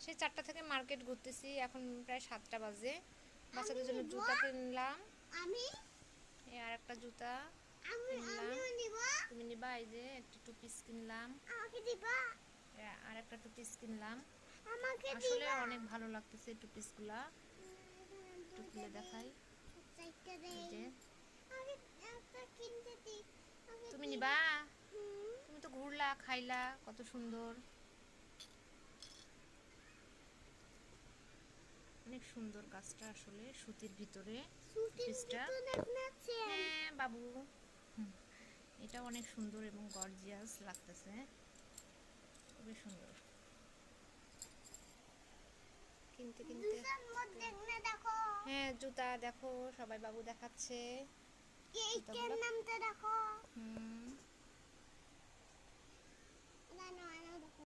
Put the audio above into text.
সেই 4টা থেকে মার্কেট ঘুরতেছি, এখন প্রায় 7টা বাজে। বাচ্চাদের জন্য জুতা কিনলাম, আমি এই আর একটা জুতা আমি কিনলাম। আমিও নিব। তুমি নিবা? এই যে একটা টু পিস কিনলাম, আমাকে দিবা? আর একটা টু পিস কিনলাম। আমাকে আসলে দিবা? অনেক ভালো লাগতেছে টু পিসগুলা। একটু দুইটা খুলে দেই, দেখাই। চারটা এই দেই। যে, আগে একটা কিনতে দি। আগে তুমি দিবা? নিবা? হুম। তুমি তো ঘুরলা, খাইলা, কত সুন্দর, অনেক সুন্দর কাজটা, আসলে সুতির ভিতরে টু সুতির পিসটা। ভিতরে নাচেন। হ্যাঁ বাবু, হুম, এটা অনেক সুন্দর এবং গর্জিয়াস লাগতেছে, খুবই সুন্দর। কিনতে কিনতে, দুইটার মধ্যে না দেখো। হ্যাঁ জুতা দেখো, সবাই বাবু দেখাচ্ছে এইটার জুতাগুলো। নামটা দেখো। হুম,